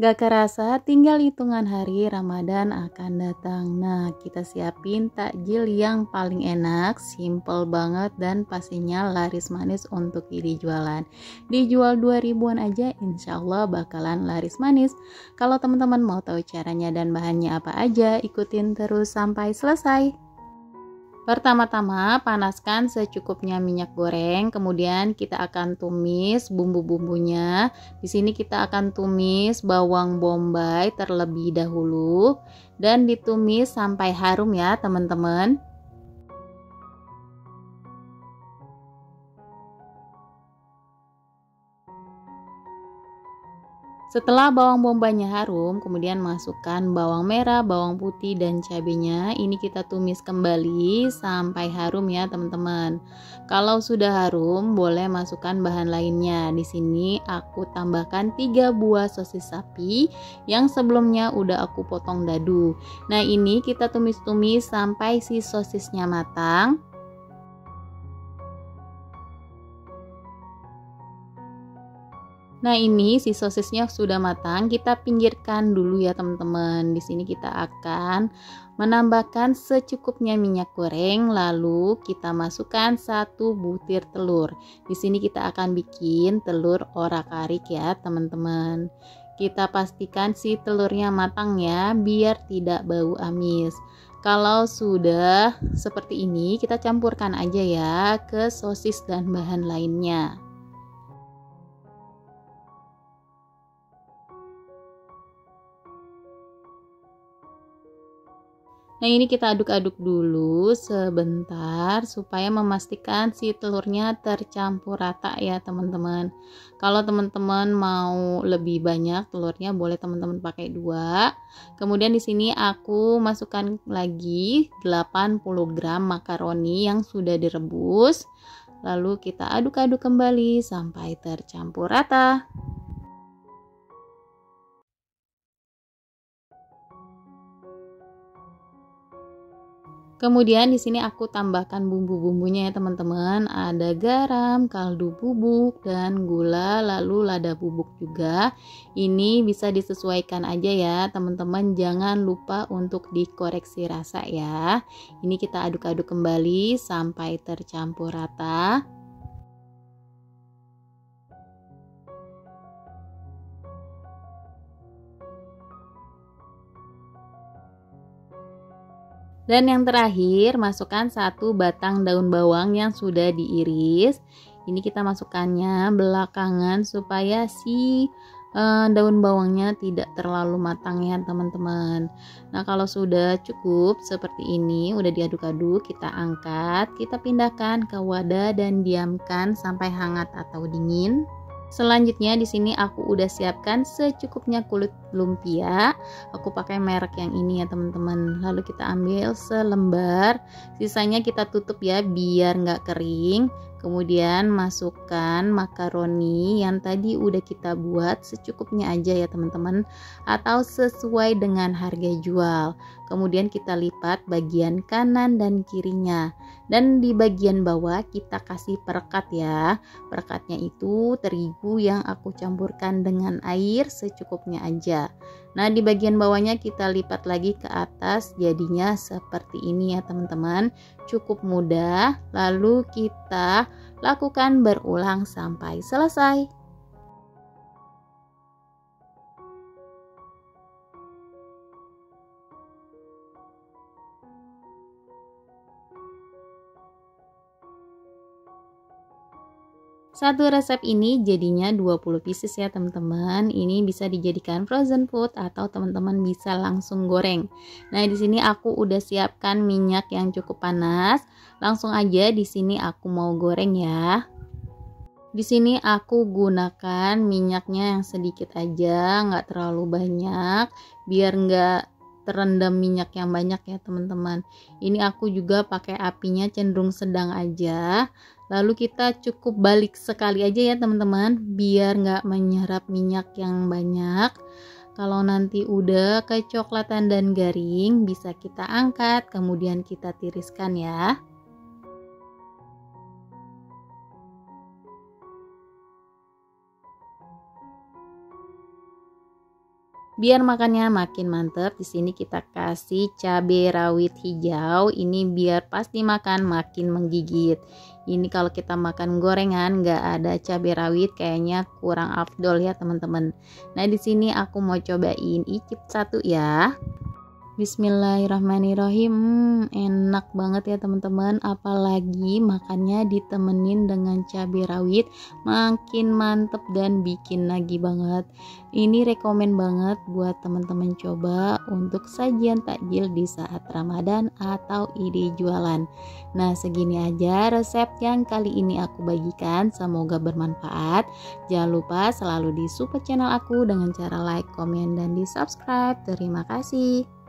Gak kerasa tinggal hitungan hari Ramadan akan datang. Nah, kita siapin takjil yang paling enak, simple banget dan pastinya laris manis untuk dijualan. Dijual 2000-an aja insya Allah bakalan laris manis. Kalau teman-teman mau tahu caranya dan bahannya apa aja, ikutin terus sampai selesai. Pertama-tama panaskan secukupnya minyak goreng, kemudian kita akan tumis bumbu-bumbunya. Di sini kita akan tumis bawang bombay terlebih dahulu dan ditumis sampai harum ya, teman-teman. Setelah bawang bombaynya harum, kemudian masukkan bawang merah, bawang putih, dan cabenya. Ini kita tumis kembali sampai harum ya teman-teman. Kalau sudah harum, boleh masukkan bahan lainnya. Di sini aku tambahkan 3 buah sosis sapi yang sebelumnya udah aku potong dadu. Nah ini kita tumis-tumis sampai si sosisnya matang. Nah, ini si sosisnya sudah matang, kita pinggirkan dulu ya teman-teman. Di sini kita akan menambahkan secukupnya minyak goreng, lalu kita masukkan 1 butir telur. Di sini kita akan bikin telur orak-arik ya teman-teman. Kita pastikan si telurnya matang ya, biar tidak bau amis. Kalau sudah seperti ini, kita campurkan aja ya ke sosis dan bahan lainnya. Nah ini kita aduk-aduk dulu sebentar supaya memastikan si telurnya tercampur rata ya teman-teman. Kalau teman-teman mau lebih banyak telurnya boleh teman-teman pakai 2. Kemudian di sini aku masukkan lagi 80 gram makaroni yang sudah direbus. Lalu kita aduk-aduk kembali sampai tercampur rata. Kemudian di sini aku tambahkan bumbu-bumbunya ya teman-teman. Ada garam, kaldu bubuk, dan gula, lalu lada bubuk juga. Ini bisa disesuaikan aja ya teman-teman. Jangan lupa untuk dikoreksi rasa ya. Ini kita aduk-aduk kembali sampai tercampur rata. Dan yang terakhir, masukkan 1 batang daun bawang yang sudah diiris. Ini kita masukkannya belakangan supaya si daun bawangnya tidak terlalu matang ya teman-teman. Nah kalau sudah cukup seperti ini, udah diaduk-aduk, kita angkat, kita pindahkan ke wadah dan diamkan sampai hangat atau dingin. Selanjutnya di sini aku udah siapkan secukupnya kulit lumpia. Aku pakai merek yang ini ya teman-teman. Lalu kita ambil selembar, sisanya kita tutup ya biar nggak kering. Kemudian masukkan makaroni yang tadi udah kita buat secukupnya aja ya teman-teman, atau sesuai dengan harga jual. Kemudian kita lipat bagian kanan dan kirinya, dan di bagian bawah kita kasih perekat ya. Perekatnya itu terigu yang aku campurkan dengan air secukupnya aja. Nah di bagian bawahnya kita lipat lagi ke atas, jadinya seperti ini ya teman-teman. Cukup mudah, lalu kita lakukan berulang sampai selesai. Satu resep ini jadinya 20 pieces ya teman-teman. Ini bisa dijadikan frozen food atau teman-teman bisa langsung goreng. Nah, di sini aku udah siapkan minyak yang cukup panas. Langsung aja di sini aku mau goreng ya. Di sini aku gunakan minyaknya yang sedikit aja, nggak terlalu banyak, biar nggak terendam minyak yang banyak ya teman-teman. Ini aku juga pakai apinya cenderung sedang aja. Lalu kita cukup balik sekali aja ya teman-teman, biar nggak menyerap minyak yang banyak. Kalau nanti udah kecoklatan dan garing, bisa kita angkat, kemudian kita tiriskan ya. Biar makannya makin mantep, di sini kita kasih cabai rawit hijau. Ini biar pas dimakan makin menggigit. Ini kalau kita makan gorengan nggak ada cabai rawit kayaknya kurang afdol ya teman-teman. Nah di sini aku mau cobain icip satu ya. Bismillahirrahmanirrahim. Enak banget ya teman-teman, apalagi makannya ditemenin dengan cabai rawit, makin mantep dan bikin nagih banget. Ini rekomen banget buat teman-teman coba untuk sajian takjil di saat Ramadan atau ide jualan. Nah segini aja resep yang kali ini aku bagikan, semoga bermanfaat. Jangan lupa selalu di support channel aku dengan cara like, komen, dan di subscribe. Terima kasih.